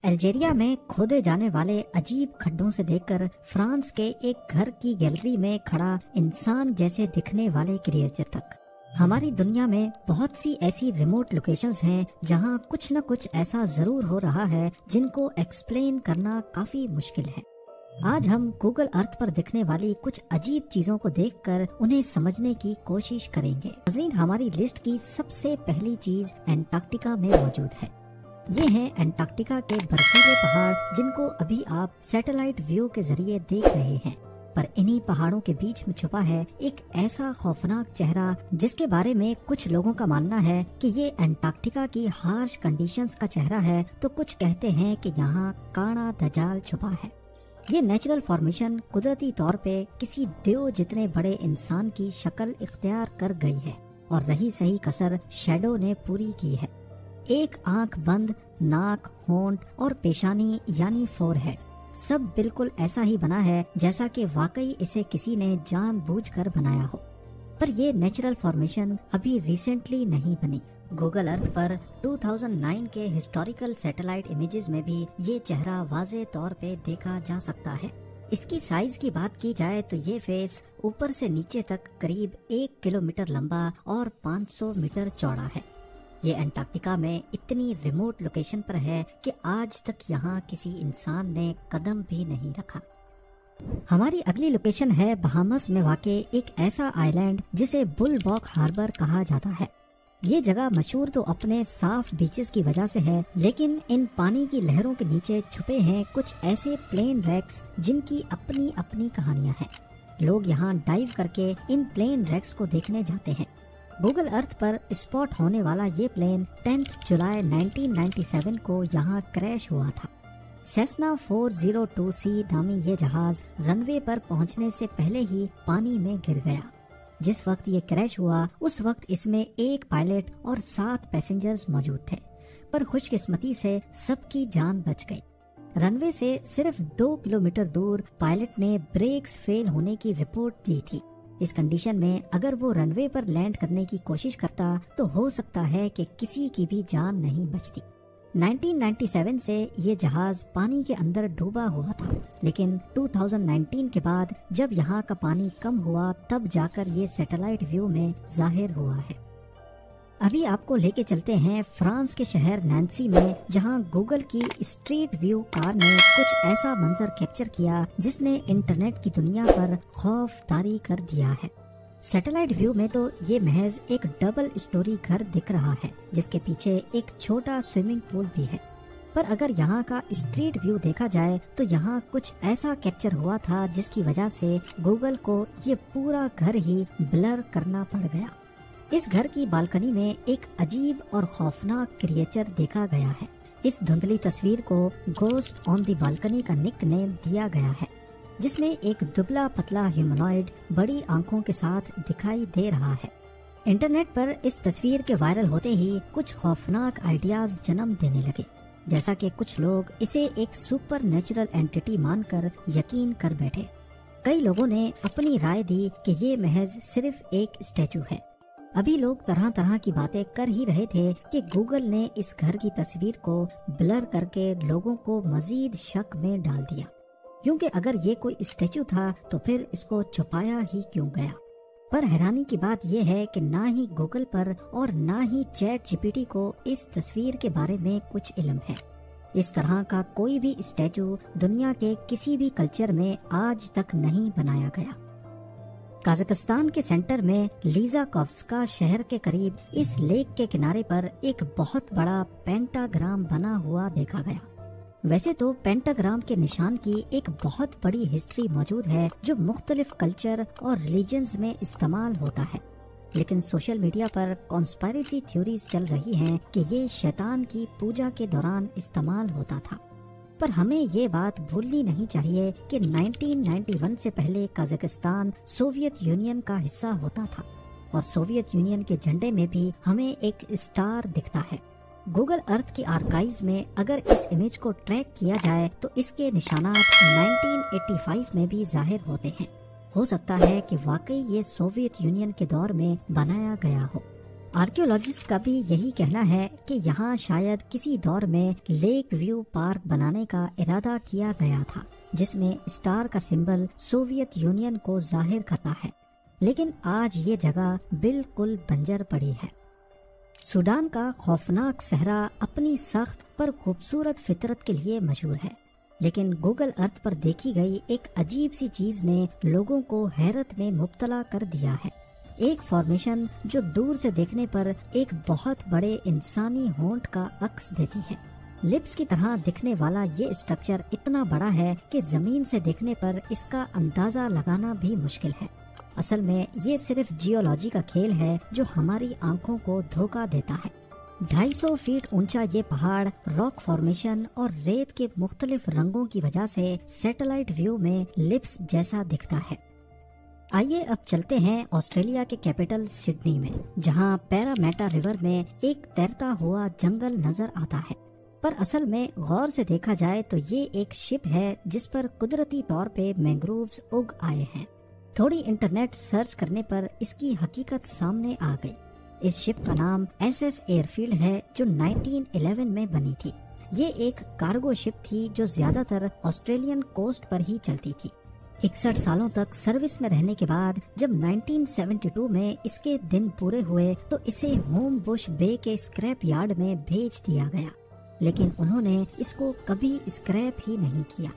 Algeria میں کھودے جانے والے عجیب کھڈوں سے دیکھ کر فرانس کے ایک گھر کی گیلری میں کھڑا انسان جیسے دکھنے والے کریچر تک، ہماری دنیا میں بہت سی ایسی ریموٹ لوکیشنز ہیں جہاں کچھ نہ کچھ ایسا ضرور ہو رہا ہے جن کو ایکسپلین کرنا کافی مشکل ہے۔ آج ہم گوگل ارتھ پر دکھنے والی کچھ عجیب چیزوں کو دیکھ کر انہیں سمجھنے کی کوشش کریں گے۔ ناظرین، ہماری لسٹ کی سب سے پہلی چیز انٹارکٹیکا میں موجود ہے۔ یہ ہیں انٹارکٹیکا کے برفیلے پہاڑ جن کو ابھی آپ سیٹلائٹ ویو کے ذریعے دیکھ رہے ہیں، پر انہی پہاڑوں کے بیچ میں چھپا ہے ایک ایسا خوفناک چہرہ جس کے بارے میں کچھ لوگوں کا ماننا ہے کہ یہ انٹارکٹیکا کی ہارش کنڈیشنز کا چہرہ ہے، تو کچھ کہتے ہیں کہ یہاں کاڑا دجال چھپا ہے۔ یہ نیچرل فارمیشن قدرتی طور پہ کسی دیو جتنے بڑے انسان کی شکل اختیار کر گئی ہے، اور رہی صحیح کسر شیڈو نے پوری کی ہے۔ ایک آنکھ بند، ناک، ہونٹ اور پیشانی یعنی فور ہیڈ سب بالکل ایسا ہی بنا ہے جیسا کہ واقعی اسے کسی نے جان بوجھ کر بنایا ہو، پر یہ نیچرل فارمیشن ابھی ریسنٹلی نہیں بنی۔ گوگل ارتھ پر 2009 کے ہسٹوریکل سیٹلائٹ امیجز میں بھی یہ چہرہ واضح طور پہ دیکھا جا سکتا ہے۔ اس کی سائز کی بات کی جائے تو یہ فیس اوپر سے نیچے تک قریب 1 کلومیٹر لمبا اور 500 میٹر چوڑا ہے۔ یہ انٹارکٹیکا میں اتنی ریموٹ لوکیشن پر ہے کہ آج تک یہاں کسی انسان نے قدم بھی نہیں رکھا۔ ہماری اگلی لوکیشن ہے بہامس میں واقع ایک ایسا آئی لینڈ جسے بل باک ہاربر کہا جاتا ہے۔ یہ جگہ مشہور تو اپنے صاف بیچز کی وجہ سے ہے، لیکن ان پانی کی لہروں کے نیچے چھپے ہیں کچھ ایسے پلین ریکس جن کی اپنی اپنی کہانیاں ہیں۔ لوگ یہاں ڈائیو کر کے ان پلین ریکس کو دیکھنے جاتے ہیں۔ گوگل ارتھ پر اسپاٹ ہونے والا یہ پلین 10 جولائی 1997 کو یہاں کریش ہوا تھا۔ سیسنا 402C نامی یہ جہاز رن وے پر پہنچنے سے پہلے ہی پانی میں گر گیا۔ جس وقت یہ کریش ہوا اس وقت اس میں ایک پائلٹ اور 7 پیسنجرز موجود تھے، پر خوش قسمتی سے سب کی جان بچ گئی۔ رن وے سے صرف 2 کلومیٹر دور پائلٹ نے بریکس فیل ہونے کی رپورٹ دی تھی۔ اس کنڈیشن میں اگر وہ رن وے پر لینڈ کرنے کی کوشش کرتا تو ہو سکتا ہے کہ کسی کی بھی جان نہیں بچتی۔ 1997 سے یہ جہاز پانی کے اندر ڈوبا ہوا تھا، لیکن 2019 کے بعد جب یہاں کا پانی کم ہوا تب جا کر یہ سیٹلائٹ ویو میں ظاہر ہوا ہے۔ ابھی آپ کو لے کے چلتے ہیں فرانس کے شہر نانسی میں، جہاں گوگل کی اسٹریٹ ویو کار نے کچھ ایسا منظر کیپچر کیا جس نے انٹرنیٹ کی دنیا پر خوف طاری کر دیا ہے۔ سیٹلائٹ ویو میں تو یہ محض ایک ڈبل اسٹوری گھر دکھ رہا ہے جس کے پیچھے ایک چھوٹا سوئمنگ پول بھی ہے، پر اگر یہاں کا اسٹریٹ ویو دیکھا جائے تو یہاں کچھ ایسا کیپچر ہوا تھا جس کی وجہ سے گوگل کو یہ پورا گھر ہی بلر کرنا پڑ گیا۔ اس گھر کی بالکنی میں ایک عجیب اور خوفناک کریچر دیکھا گیا ہے۔ اس دھندلی تصویر کو گوسٹ آن دی بالکنی کا نک نیم دیا گیا ہے، جس میں ایک دبلا پتلا ہیومنوئڈ بڑی آنکھوں کے ساتھ دکھائی دے رہا ہے۔ انٹرنیٹ پر اس تصویر کے وائرل ہوتے ہی کچھ خوفناک آئیڈیاز جنم دینے لگے، جیسا کہ کچھ لوگ اسے ایک سپر نیچرل اینٹی مان کر یقین کر بیٹھے۔ کئی لوگوں نے اپنی رائے دی کہ یہ محض صرف ایک اسٹیچو ہے۔ ابھی لوگ طرح طرح کی باتیں کر ہی رہے تھے کہ گوگل نے اس گھر کی تصویر کو بلر کر کے لوگوں کو مزید شک میں ڈال دیا، کیونکہ اگر یہ کوئی اسٹیچو تھا تو پھر اس کو چھپایا ہی کیوں گیا۔ پر حیرانی کی بات یہ ہے کہ نہ ہی گوگل پر اور نہ ہی چیٹ جی پی ٹی کو اس تصویر کے بارے میں کچھ علم ہے۔ اس طرح کا کوئی بھی اسٹیچو دنیا کے کسی بھی کلچر میں آج تک نہیں بنایا گیا۔ قازقستان کے سینٹر میں لیزا کوفسکا شہر کے قریب اس لیک کے کنارے پر ایک بہت بڑا پینٹاگرام بنا ہوا دیکھا گیا۔ ویسے تو پینٹاگرام کے نشان کی ایک بہت بڑی ہسٹری موجود ہے جو مختلف کلچر اور ریلیجنز میں استعمال ہوتا ہے، لیکن سوشل میڈیا پر کانسپائریسی تھیوریز چل رہی ہیں کہ یہ شیطان کی پوجا کے دوران استعمال ہوتا تھا۔ پر ہمیں یہ بات بھولنی نہیں چاہیے کہ 1991 سے پہلے قازقستان سوویت یونین کا حصہ ہوتا تھا، اور سوویت یونین کے جھنڈے میں بھی ہمیں ایک اسٹار دکھتا ہے۔ گوگل ارتھ کی آرکائیوز میں اگر اس امیج کو ٹریک کیا جائے تو اس کے نشانات 1985 میں بھی ظاہر ہوتے ہیں۔ ہو سکتا ہے کہ واقعی یہ سوویت یونین کے دور میں بنایا گیا ہو۔ آرکیولوجسٹ کا بھی یہی کہنا ہے کہ یہاں شاید کسی دور میں لیک ویو پارک بنانے کا ارادہ کیا گیا تھا، جس میں اسٹار کا سمبل سوویت یونین کو ظاہر کرتا ہے، لیکن آج یہ جگہ بالکل بنجر پڑی ہے۔ سوڈان کا خوفناک صحرا اپنی سخت پر خوبصورت فطرت کے لیے مشہور ہے، لیکن گوگل ارتھ پر دیکھی گئی ایک عجیب سی چیز نے لوگوں کو حیرت میں مبتلا کر دیا ہے۔ ایک فارمیشن جو دور سے دیکھنے پر ایک بہت بڑے انسانی ہونٹ کا عکس دیتی ہے۔ لپس کی طرح دکھنے والا یہ اسٹرکچر اتنا بڑا ہے کہ زمین سے دیکھنے پر اس کا اندازہ لگانا بھی مشکل ہے۔ اصل میں یہ صرف جیولوجی کا کھیل ہے جو ہماری آنکھوں کو دھوکہ دیتا ہے۔ 250 فیٹ اونچا یہ پہاڑ راک فارمیشن اور ریت کے مختلف رنگوں کی وجہ سے سیٹلائٹ ویو میں لپس جیسا دکھتا ہے۔ آئیے اب چلتے ہیں آسٹریلیا کے کیپٹل سڈنی میں، جہاں پیرامیٹا ریور میں ایک تیرتا ہوا جنگل نظر آتا ہے، پر اصل میں غور سے دیکھا جائے تو یہ ایک شپ ہے جس پر قدرتی طور پہ مینگرووز اگ آئے ہیں۔ تھوڑی انٹرنیٹ سرچ کرنے پر اس کی حقیقت سامنے آ گئی۔ اس شپ کا نام ایس ایئر فیلڈ ہے، جو 1911 میں بنی تھی۔ یہ ایک کارگو شپ تھی جو زیادہ تر آسٹریلین کوسٹ پر ہی چلتی تھی۔ 61 سالوں تک سروس میں رہنے کے بعد جب 1972 میں اس کے دن پورے ہوئے تو اسے ہوم بش بے کے اسکریپ یارڈ میں بھیج دیا گیا، لیکن انہوں نے اس کو کبھی اسکریپ ہی نہیں کیا۔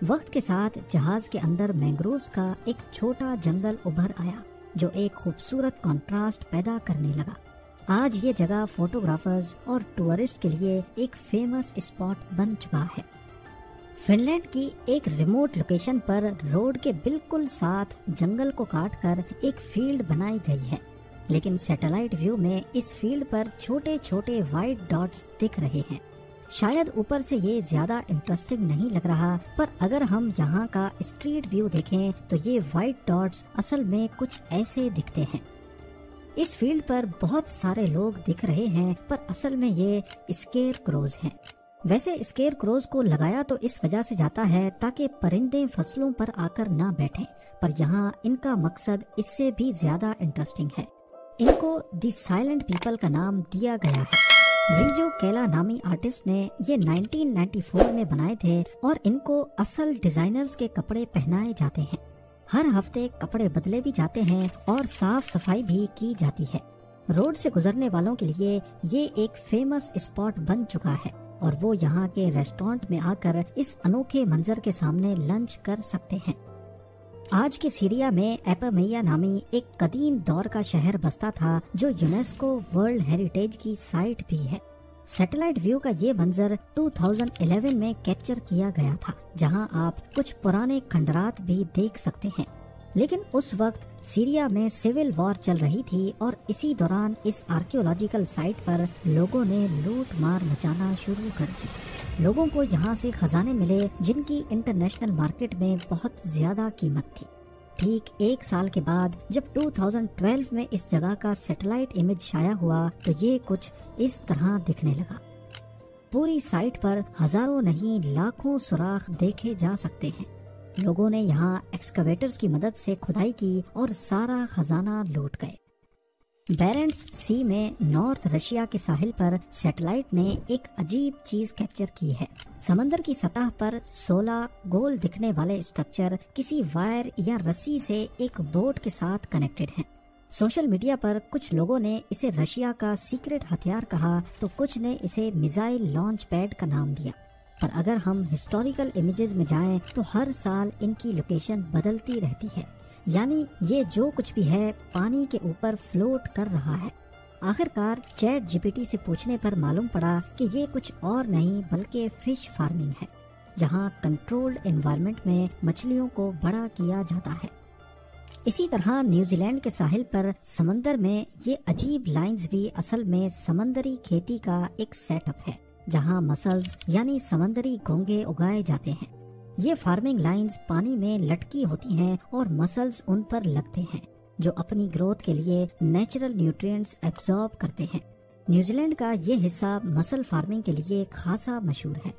وقت کے ساتھ جہاز کے اندر مینگرووز کا ایک چھوٹا جنگل ابھر آیا جو ایک خوبصورت کنٹراسٹ پیدا کرنے لگا۔ آج یہ جگہ فوٹوگرافرز اور ٹورسٹ کے لیے ایک فیمس اسپاٹ بن چکا ہے۔ فن لینڈ کی ایک ریموٹ لوکیشن پر روڈ کے بالکل ساتھ جنگل کو کاٹ کر ایک فیلڈ بنائی گئی ہے، لیکن سیٹلائٹ ویو میں اس فیلڈ پر چھوٹے چھوٹے وائٹ ڈاٹس دکھ رہے ہیں۔ شاید اوپر سے یہ زیادہ انٹرسٹنگ نہیں لگ رہا، پر اگر ہم یہاں کا اسٹریٹ ویو دیکھیں تو یہ وائٹ ڈاٹس اصل میں کچھ ایسے دکھتے ہیں۔ اس فیلڈ پر بہت سارے لوگ دکھ رہے ہیں، پر اصل میں یہ اسکیئر کروز ہیں۔ ویسے اسکیئر کروز کو لگایا تو اس وجہ سے جاتا ہے تاکہ پرندے فصلوں پر آ کر نہ بیٹھیں، پر یہاں ان کا مقصد اس سے بھی زیادہ انٹرسٹنگ ہے۔ ان کو دی سائلنٹ پیپل کا نام دیا گیا ہے۔ ریجو کیلا نامی آرٹسٹ نے یہ 1994 میں بنائے تھے اور ان کو اصل ڈیزائنرز کے کپڑے پہنائے جاتے ہیں۔ ہر ہفتے کپڑے بدلے بھی جاتے ہیں اور صاف صفائی بھی کی جاتی ہے۔ روڈ سے گزرنے والوں کے لیے یہ ایک فیمس اسپاٹ بن چکا ہے اور وہ یہاں کے ریسٹورانٹ میں آ کر اس انوکھے منظر کے سامنے لنچ کر سکتے ہیں۔ آج کے سیریا میں ایپامیہ نامی ایک قدیم دور کا شہر بستا تھا جو یونیسکو ورلڈ ہیریٹیج کی سائٹ بھی ہے۔ سیٹلائٹ ویو کا یہ منظر 2011 میں کیپچر کیا گیا تھا، جہاں آپ کچھ پرانے کھنڈرات بھی دیکھ سکتے ہیں، لیکن اس وقت سیریا میں سول وار چل رہی تھی اور اسی دوران اس آرکیولوجیکل سائٹ پر لوگوں نے لوٹ مار مچانا شروع کر دی۔ لوگوں کو یہاں سے خزانے ملے جن کی انٹرنیشنل مارکیٹ میں بہت زیادہ قیمت تھی۔ ٹھیک ایک سال کے بعد جب 2012 میں اس جگہ کا سیٹلائٹ امیج شائع ہوا تو یہ کچھ اس طرح دکھنے لگا۔ پوری سائٹ پر ہزاروں نہیں لاکھوں سوراخ دیکھے جا سکتے ہیں۔ لوگوں نے یہاں ایکسکیویٹرز کی مدد سے کھدائی کی اور سارا خزانہ لوٹ گئے۔ بیرنٹس سی میں نارتھ رشیا کے ساحل پر سیٹلائٹ نے ایک عجیب چیز کیپچر کی ہے۔ سمندر کی سطح پر 16 گول دکھنے والے اسٹرکچر کسی وائر یا رسی سے ایک بوٹ کے ساتھ کنیکٹڈ ہیں۔ سوشل میڈیا پر کچھ لوگوں نے اسے رشیا کا سیکرٹ ہتھیار کہا تو کچھ نے اسے میزائل لانچ پیڈ کا نام دیا، پر اگر ہم ہسٹوریکل امیجز میں جائیں تو ہر سال ان کی لوکیشن بدلتی رہتی ہے، یعنی یہ جو کچھ بھی ہے پانی کے اوپر فلوٹ کر رہا ہے۔ آخرکار چیٹ جی پی ٹی سے پوچھنے پر معلوم پڑا کہ یہ کچھ اور نہیں بلکہ فش فارمنگ ہے، جہاں کنٹرولڈ انوائرمنٹ میں مچھلیوں کو بڑا کیا جاتا ہے۔ اسی طرح نیوزی لینڈ کے ساحل پر سمندر میں یہ عجیب لائنز بھی اصل میں سمندری کھیتی کا ایک سیٹ اپ ہے، جہاں مسلز یعنی سمندری گھونگے اگائے جاتے ہیں۔ یہ فارمنگ لائنز پانی میں لٹکی ہوتی ہیں اور مسلز ان پر لگتے ہیں جو اپنی گروتھ کے لیے نیچرل نیوٹرینٹس ایبزارب کرتے ہیں۔ نیوزی لینڈ کا یہ حصہ مسل فارمنگ کے لیے خاصا مشہور ہے۔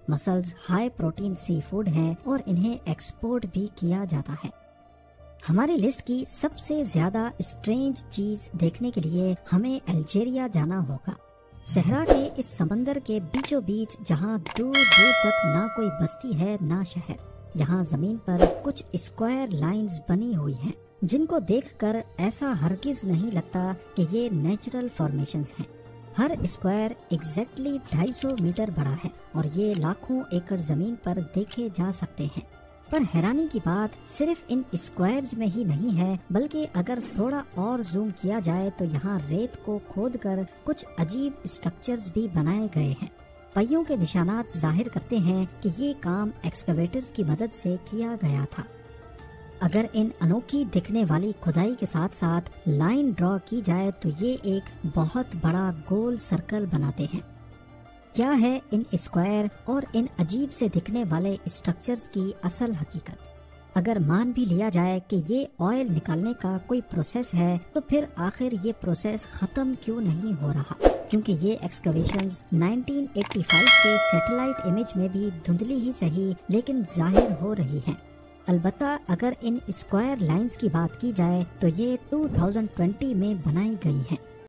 مسلز ہائی پروٹین سی فوڈ ہیں اور انہیں ایکسپورٹ بھی کیا جاتا ہے۔ ہماری لسٹ کی سب سے زیادہ اسٹرینج چیز دیکھنے کے لیے ہمیں الجیریا جانا ہوگا۔ صحرا کے اس سمندر کے بیچوں بیچ جہاں دور دور تک نہ کوئی بستی ہے نہ شہر، یہاں زمین پر کچھ اسکوائر لائنز بنی ہوئی ہیں جن کو دیکھ کر ایسا ہرگز نہیں لگتا کہ یہ نیچرل فارمیشنز ہیں۔ ہر اسکوائر ایگزیکٹلی 250 میٹر بڑا ہے اور یہ لاکھوں ایکڑ زمین پر دیکھے جا سکتے ہیں۔ پر حیرانی کی بات صرف ان اسکوائرز میں ہی نہیں ہے، بلکہ اگر تھوڑا اور زوم کیا جائے تو یہاں ریت کو کھود کر کچھ عجیب اسٹرکچرز بھی بنائے گئے ہیں۔ پہیوں کے نشانات ظاہر کرتے ہیں کہ یہ کام ایکسکیویٹرز کی مدد سے کیا گیا تھا۔ اگر ان انوکھی دکھنے والی کھدائی کے ساتھ ساتھ لائن ڈرا کی جائے تو یہ ایک بہت بڑا گول سرکل بناتے ہیں۔ کیا ہے ان اسکوائر اور ان عجیب سے دکھنے والے اسٹرکچرز کی اصل حقیقت؟ اگر مان بھی لیا جائے کہ یہ آئل نکالنے کا کوئی پروسیس ہے تو پھر آخر یہ پروسیس ختم کیوں نہیں ہو رہا؟ کیونکہ یہ ایکسکیویشنز 1985 کے سیٹلائٹ امیج میں بھی دھندلی ہی صحیح لیکن ظاہر ہو رہی ہیں۔ البتہ اگر ان اسکوائر لائنز کی بات کی جائے تو یہ 2020 میں بنائی گئی ہیں۔